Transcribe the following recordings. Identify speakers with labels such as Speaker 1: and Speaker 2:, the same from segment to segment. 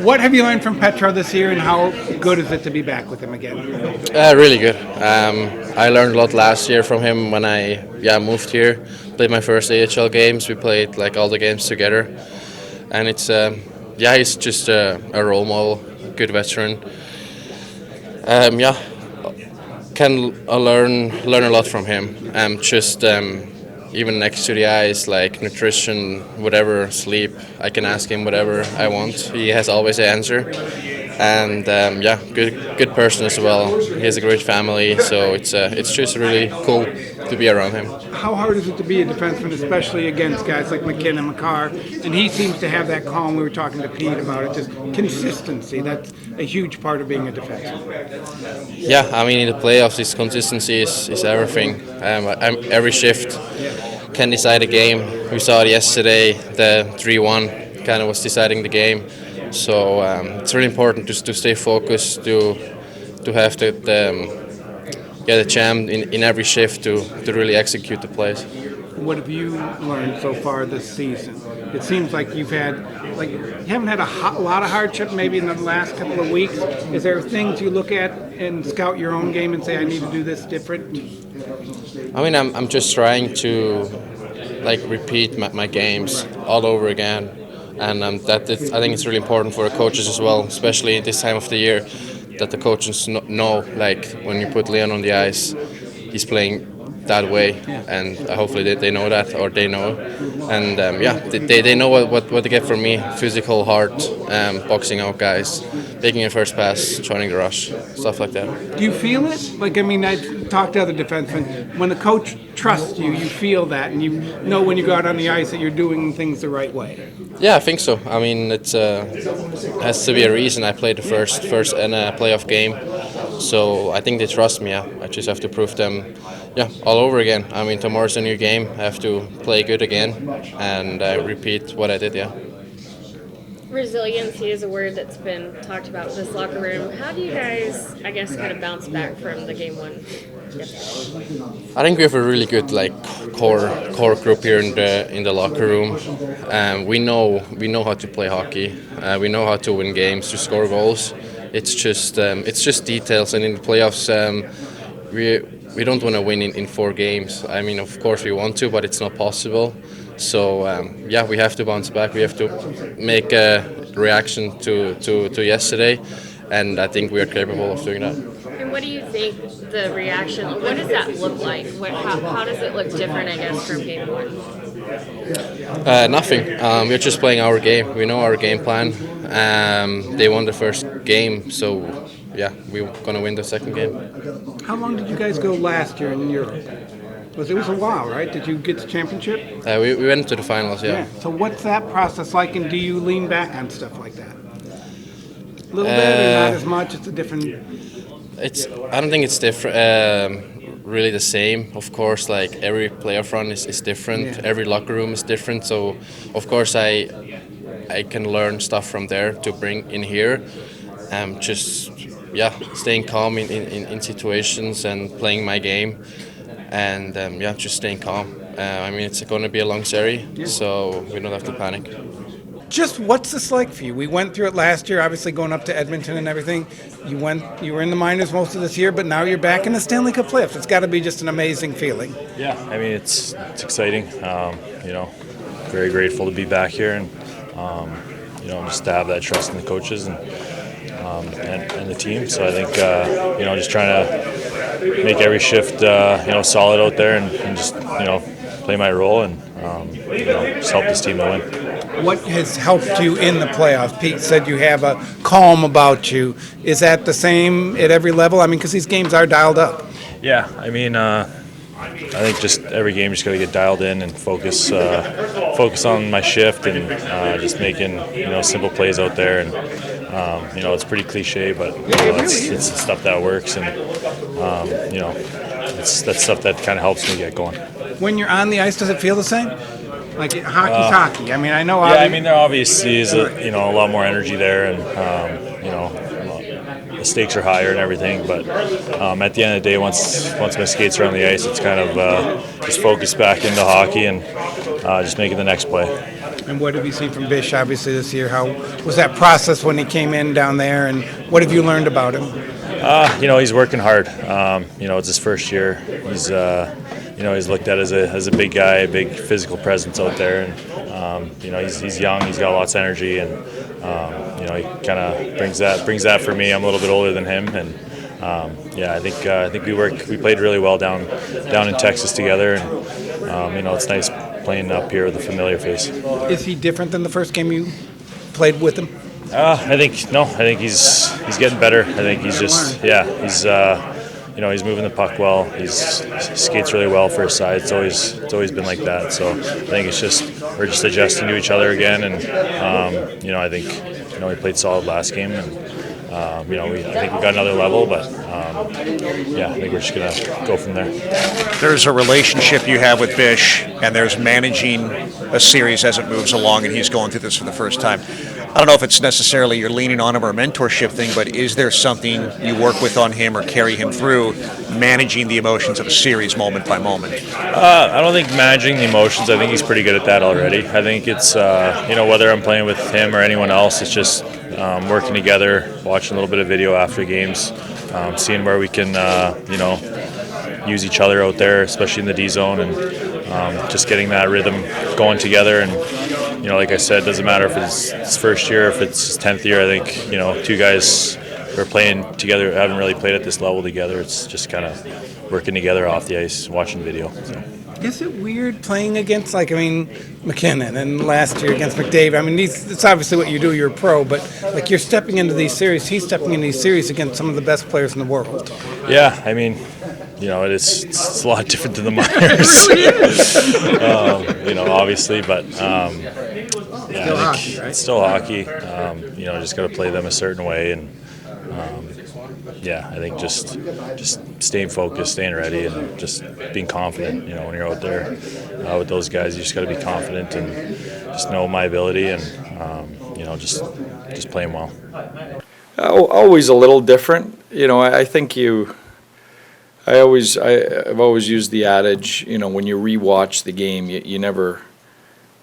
Speaker 1: What have you learned from Petro this year, and how good is it to be back with him again?
Speaker 2: Really good. I learned a lot last year from him when I moved here. Played my first AHL games. We played like all the games together, and it's he's just a role model, good veteran. Can learn a lot from him. Even next to the ice, like nutrition, whatever, sleep, I can ask him whatever I want. He has always an answer, and good person as well. He has a great family, so it's just really cool to be around him.
Speaker 1: How hard is it to be a defenseman, especially against guys like McKinnon, McCarr? And he seems to have that calm. We were talking to Pete about it, just consistency. That's a huge part of being a defenseman.
Speaker 2: Yeah, I mean, in the playoffs, this consistency is everything. Every shift can decide a game. We saw it yesterday, the 3-1 kind of was deciding the game. So it's really important just to stay focused, to have the jam in every shift to really execute the plays.
Speaker 1: What have you learned so far this season? It seems like you haven't had a lot of hardship maybe in the last couple of weeks. Is there things you look at and scout your own game and say, I need to do this different?
Speaker 2: I mean, I'm just trying to repeat my games all over again, and I think it's really important for the coaches as well, especially this time of the year, that the coaches know, like when you put Lian on the ice, he's playing that way, and hopefully they know that, or they know, and they know what to get from me: physical, hard, boxing out guys, taking a first pass, joining the rush, stuff like that.
Speaker 1: Do you feel it? I talked to other defensemen. When the coach trusts you, you feel that, and you know when you go out on the ice that you're doing things the right way.
Speaker 2: Yeah, I think so. I mean, it has to be a reason I played the first in a playoff game. So I think they trust me. I just have to prove them, all over again. I mean, tomorrow's a new game. I have to play good again and repeat what I did.
Speaker 3: Resiliency is a word that's been talked about in this locker room. How do you guys, kind of bounce back from the game one yesterday?
Speaker 2: I think we have a really good core group here in the locker room. We know how to play hockey. We know how to win games, to score goals. It's just details, and in the playoffs, we don't want to win in 4 games. I mean, of course we want to, but it's not possible. So we have to bounce back. We have to make a reaction to yesterday, and I think we are capable of doing that.
Speaker 3: And what do you think the reaction? What does that look like? How does it look different, from game one?
Speaker 2: Nothing. We're just playing our game. We know our game plan. They won the first game, so we're gonna win the second game.
Speaker 1: How long did you guys go last year in Europe? It was a while, right? Did you get the championship?
Speaker 2: We went to the finals, yeah.
Speaker 1: So what's that process like, and do you lean back on stuff like that? A little bit, or not as much? It's a different.
Speaker 2: I don't think it's different. Really the same. Of course, like every playoff run is different. Yeah. Every locker room is different. So, of course, I can learn stuff from there to bring in here. Staying calm in situations and playing my game, and just staying calm. I mean, it's going to be a long series, so we don't have to panic.
Speaker 1: Just what's this like for you? We went through it last year, obviously going up to Edmonton and everything. You were in the minors most of this year, but now you're back in the Stanley Cup playoffs. It's got to be just an amazing feeling.
Speaker 4: Yeah, I mean it's exciting. Very grateful to be back here, and just to have that trust in the coaches and the team. So I think just trying to make every shift solid out there and just play my role and just help this team to win.
Speaker 1: What has helped you in the playoffs? Pete said you have a calm about you. Is that the same at every level? I mean, because these games are dialed up.
Speaker 4: Yeah, I mean, I think just every game just got to get dialed in and focus on my shift and just making simple plays out there. And it's pretty cliche, but it's the stuff that works, and that's stuff that kind of helps me get going.
Speaker 1: When you're on the ice, does it feel the same? Like hockey's hockey. I mean, I know.
Speaker 4: Yeah, I mean, there obviously is a lot more energy there, and the stakes are higher and everything. But at the end of the day, once my skates are on the ice, it's kind of just focus back into hockey and just making the next play.
Speaker 1: And what have you seen from Bish, obviously, this year? How was that process when he came in down there, and what have you learned about him?
Speaker 4: He's working hard. It's his first year. He's he's looked at as a big guy, a big physical presence out there, and he's young. He's got lots of energy, and he kind of brings that for me. I'm a little bit older than him, and I think we played really well down in Texas together, and it's nice playing up here with a familiar face.
Speaker 1: Is he different than the first game you played with him?
Speaker 4: I think he's getting better. I think he's he's moving the puck well. He skates really well for his side. It's always been like that. So I think we're just adjusting to each other again, and I think we played solid last game, and I think we got another level, but I think we're just gonna go from there.
Speaker 5: There's a relationship you have with Bish, and there's managing a series as it moves along, and he's going through this for the first time. I don't know if it's necessarily you're leaning on him or a mentorship thing, but is there something you work with on him or carry him through managing the emotions of a series moment by moment?
Speaker 4: I don't think managing the emotions, I think he's pretty good at that already. I think it's, whether I'm playing with him or anyone else, it's just working together, watching a little bit of video after games, seeing where we can, use each other out there, especially in the D zone, and just getting that rhythm going together. And like I said, it doesn't matter if it's his first year, if it's his 10th year. I think two guys who are playing together haven't really played at this level together. It's just kind of working together off the ice, watching video. So.
Speaker 1: Is it weird playing against, McKinnon, and last year against McDavid? It's obviously what you do. You're a pro, but you're stepping into these series. He's stepping into these series against some of the best players in the world.
Speaker 4: Yeah, it's a lot different than the minors. Obviously, but
Speaker 1: Still hockey, right?
Speaker 4: it's still hockey. Just got to play them a certain way, and I think just staying focused, staying ready, and just being confident. When you're out there with those guys, you just got to be confident and just know my ability, and just playing well.
Speaker 6: Always a little different. I think I've always used the adage, when you rewatch the game, you never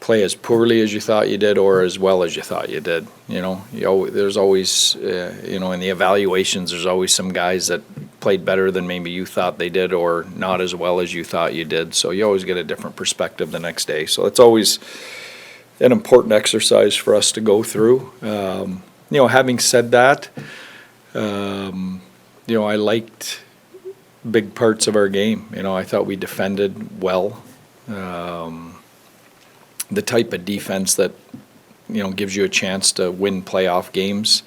Speaker 6: play as poorly as you thought you did or as well as you thought you did. There's always, in the evaluations, there's always some guys that played better than maybe you thought they did or not as well as you thought you did. So you always get a different perspective the next day. So it's always an important exercise for us to go through. Having said that, I liked big parts of our game. I thought we defended well. The type of defense that gives you a chance to win playoff games,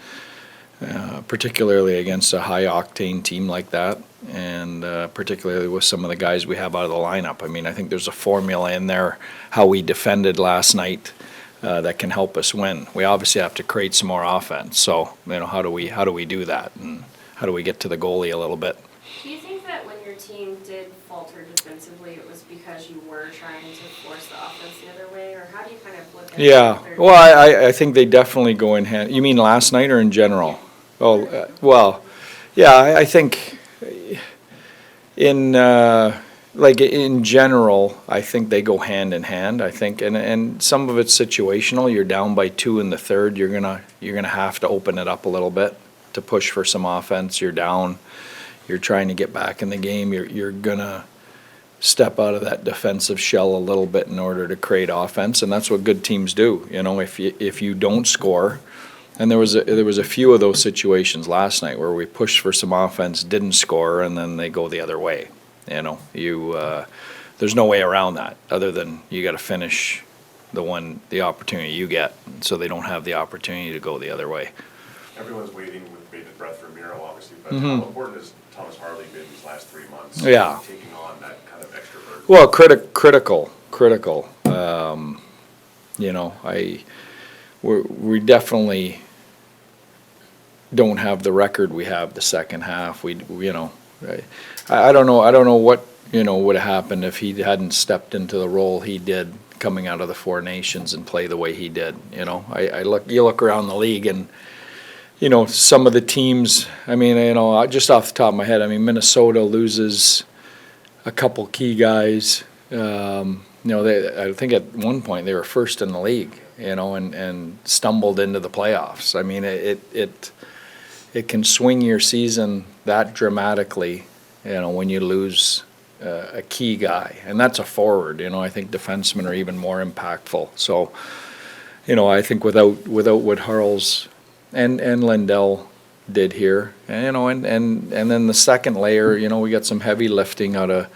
Speaker 6: particularly against a high octane team like that, and particularly with some of the guys we have out of the lineup. I think there's a formula in there how we defended last night that can help us win. We obviously have to create some more offense. So how do we do that, and how do we get to the goalie a little bit?
Speaker 3: Do you think that when your team did falter defensively, it was because you were trying to force the offense the other way, or how do you kind of look at it?
Speaker 6: Yeah, well, I think they definitely go in hand. You mean last night or in general? Oh, well, yeah, I think in general, I think they go hand in hand. I think, and some of it's situational. You're down by 2 in the third. You're gonna have to open it up a little bit to push for some offense. You're down. You're trying to get back in the game. You're gonna step out of that defensive shell a little bit in order to create offense, and that's what good teams do. If you don't score, and there was a few of those situations last night where we pushed for some offense, didn't score, and then they go the other way. There's no way around that other than you got to finish the opportunity you get, so they don't have the opportunity to go the other way.
Speaker 7: Everyone's waiting with bated breath for Miro, obviously, but how important has Thomas Harley been these last 3 months?
Speaker 6: Yeah.
Speaker 7: Taking on that kind of extra burden.
Speaker 6: Well, critical. We definitely don't have the record we have the second half. I don't know what would have happened if he hadn't stepped into the role he did coming out of the Four Nations and play the way he did. You look around the league and some of the teams. Just off the top of my head, Minnesota loses a couple key guys. I think at one point they were first in the league, and stumbled into the playoffs. I mean, it can swing your season that dramatically, when you lose a key guy, and that's a forward. I think defensemen are even more impactful. So, I think without what Harles and Lindell did here, and then the second layer, we got some heavy lifting out of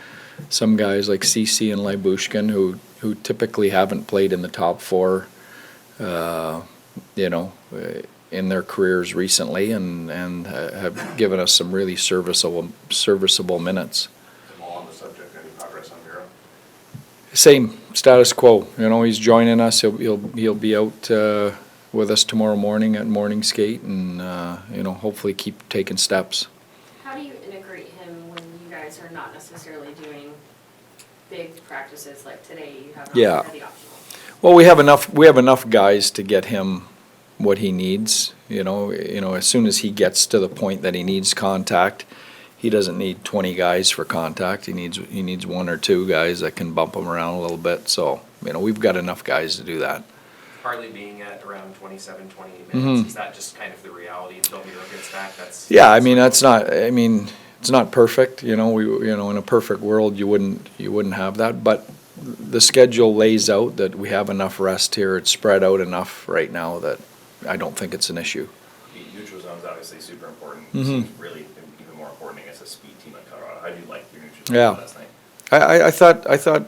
Speaker 6: some guys like CC and Lybushkin who typically haven't played in the top four, in their careers recently, and have given us some really serviceable minutes.
Speaker 7: All on the subject, any progress on Miro?
Speaker 6: Same status quo. He's joining us. He'll be out with us tomorrow morning at morning skate, and hopefully keep taking steps.
Speaker 3: How do you integrate him when you guys are not necessarily doing big practices like today? You have
Speaker 6: Yeah.
Speaker 3: the optional.
Speaker 6: Well, we have enough guys to get him what he needs. As soon as he gets to the point that he needs contact, he doesn't need 20 guys for contact. He needs one or two guys that can bump him around a little bit. So, we've got enough guys to do that.
Speaker 8: Partly being at around 27, 28
Speaker 6: Mm-hmm.
Speaker 8: minutes, is that just kind of the reality until Miro gets back?
Speaker 6: Yeah, it's not perfect. In a perfect world, you wouldn't have that. But the schedule lays out that we have enough rest here. It's spread out enough right now that I don't think it's an issue.
Speaker 7: The neutral zone is obviously super important.
Speaker 6: Mhm.
Speaker 7: Seems really even more important against a speed team like Colorado. How do you like your neutral zone
Speaker 6: Yeah.
Speaker 7: last night?
Speaker 6: I thought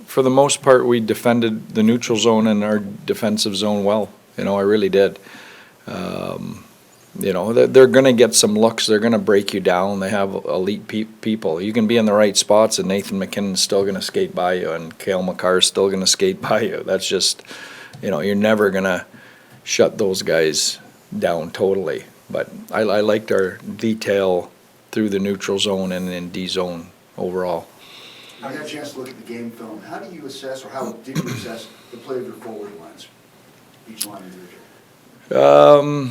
Speaker 6: for the most part we defended the neutral zone and our defensive zone well. I really did. They're going to get some looks. They're going to break you down. They have elite people. You can be in the right spots, and Nathan McKinnon's still going to skate by you, and Cale McCarr's still going to skate by you. That's just, you're never going to shut those guys down totally. But I liked our detail through the neutral zone and in D zone overall.
Speaker 9: I got a chance to look at the game film. How do you assess, or how did you assess the play of your forward lines, each line individual?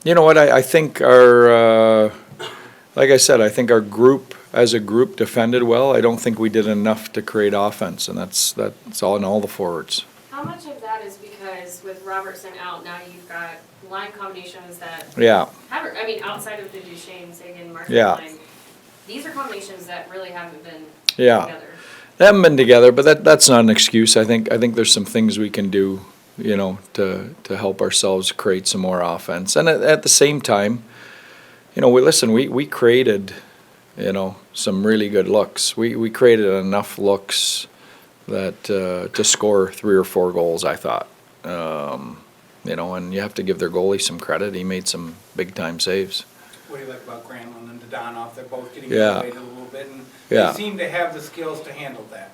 Speaker 6: You know what, I think like I said, I think our group, as a group, defended well. I don't think we did enough to create offense, and that's all in all the forwards.
Speaker 3: How much of that is because with Robertson out, now you've got line combinations that
Speaker 6: Yeah,
Speaker 3: haven't, outside of the Duchesne, Sagan, Martin
Speaker 6: Yeah.
Speaker 3: line, these are combinations that really haven't been
Speaker 6: Yeah.
Speaker 3: together.
Speaker 6: they haven't been together, but that's not an excuse. I think there's some things we can do, to help ourselves create some more offense. And at the same time, we created, some really good looks. We created enough looks that to score 3 or 4 goals, I thought. And you have to give their goalie some credit. He made some big time saves.
Speaker 1: What do you like about Granlund and Donoff? They're both getting
Speaker 6: Yeah.
Speaker 1: elevated a little bit, and
Speaker 6: Yeah.
Speaker 1: they seem to have the skills to handle that.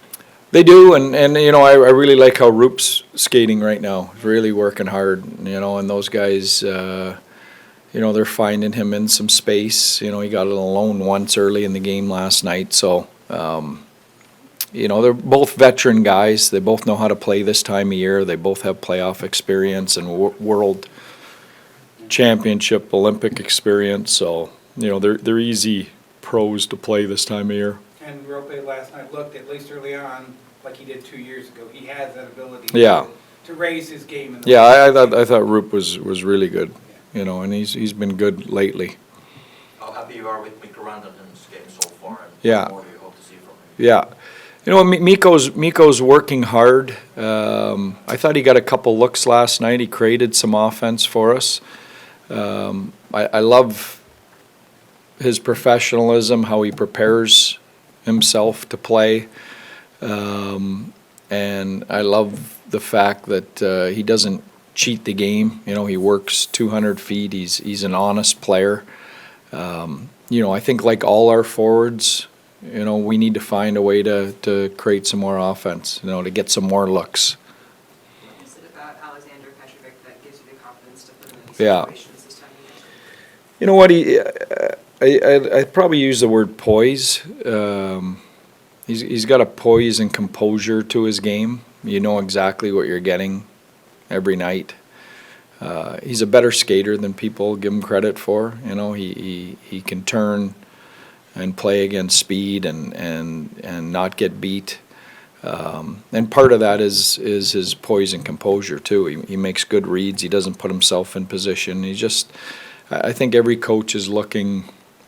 Speaker 6: They do, and I really like how Roop's skating right now. He's really working hard, and those guys, they're finding him in some space. He got it alone once early in the game last night, so, they're both veteran guys. They both know how to play this time of year. They both have playoff experience and world championship, Olympic experience, so, they're easy pros to play this time of year.
Speaker 1: And Rope last night looked, at least early on, like he did 2 years ago. He has that ability
Speaker 6: Yeah.
Speaker 1: to raise his game. In the
Speaker 6: Yeah, I thought Roop was really good, and he's been good lately.
Speaker 10: How happy you are with Mikko Rantanen's game so far, and
Speaker 6: Yeah.
Speaker 10: what more do you hope to see from him?
Speaker 6: Yeah. Mikko's working hard. I thought he got a couple looks last night. He created some offense for us. I love his professionalism, how he prepares himself to play. And I love the fact that he doesn't cheat the game. He works 200 feet. He's an honest player. I think like all our forwards, we need to find a way to create some more offense, to get some more looks.
Speaker 11: What is it about Alexander Petrovic that gives you the confidence to put him in these
Speaker 6: Yeah.
Speaker 11: situations this time of year?
Speaker 6: You know what, I'd probably use the word poise. He's got a poise and composure to his game. You know exactly what you're getting every night. He's a better skater than people give him credit for. He can turn and play against speed and not get beat. And part of that is his poise and composure too. He makes good reads. He doesn't put himself in position. I think every coach is looking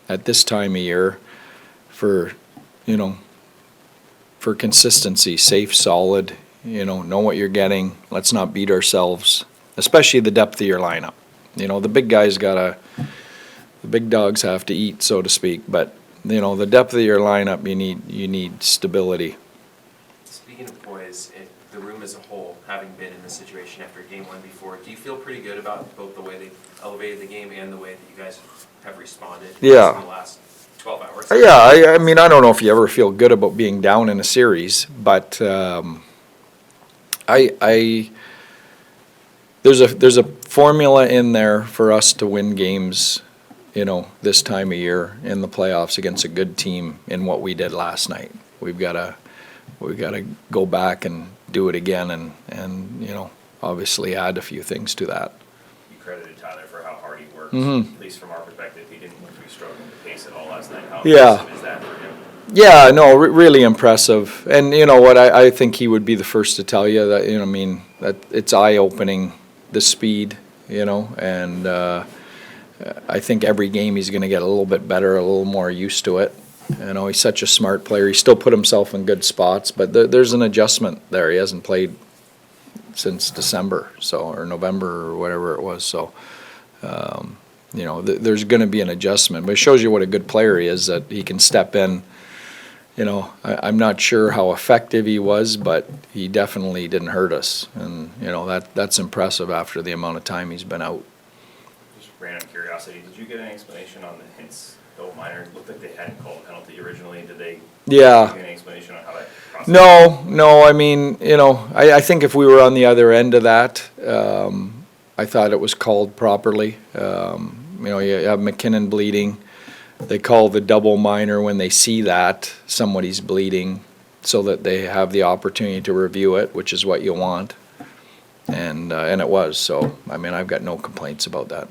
Speaker 6: at this time of year for, for consistency, safe, solid, know what you're getting. Let's not beat ourselves, especially the depth of your lineup. The big guys the big dogs have to eat, so to speak, but, the depth of your lineup, you need stability.
Speaker 8: Speaking of poise, the room as a whole, having been in this situation after game one before, do you feel pretty good about both the way they elevated the game and the way that you guys have responded in the last 12 hours?
Speaker 6: Yeah, I mean, I don't know if you ever feel good about being down in a series, but there's a formula in there for us to win games, this time of year in the playoffs against a good team in what we did last night. We've got to go back and do it again and obviously add a few things to that.
Speaker 7: You credited Tyler for how hard he works.
Speaker 6: Mm-hmm.
Speaker 7: At least from our perspective, he didn't look to be struggling to pace it all last night. How
Speaker 6: Yeah.
Speaker 7: impressive is that for him?
Speaker 6: Yeah, no, really impressive. And you know what, I think he would be the first to tell you that, that it's eye-opening, the speed, and I think every game he's going to get a little bit better, a little more used to it. He's such a smart player. He still put himself in good spots, but there's an adjustment there. He hasn't played since December, or November or whatever it was. So, there's going to be an adjustment. But it shows you what a good player he is, that he can step in. I'm not sure how effective he was, but he definitely didn't hurt us. And, that's impressive after the amount of time he's been out.
Speaker 7: Just random curiosity, did you get any explanation on the hints? Though minor, it looked like they hadn't called a penalty originally. Did they give you any explanation on how that process?
Speaker 6: No. I mean, I think if we were on the other end of that, I thought it was called properly. You have McKinnon bleeding. They call the double minor when they see that somebody's bleeding, so that they have the opportunity to review it, which is what you want. And it was. So, I mean, I've got no complaints about that.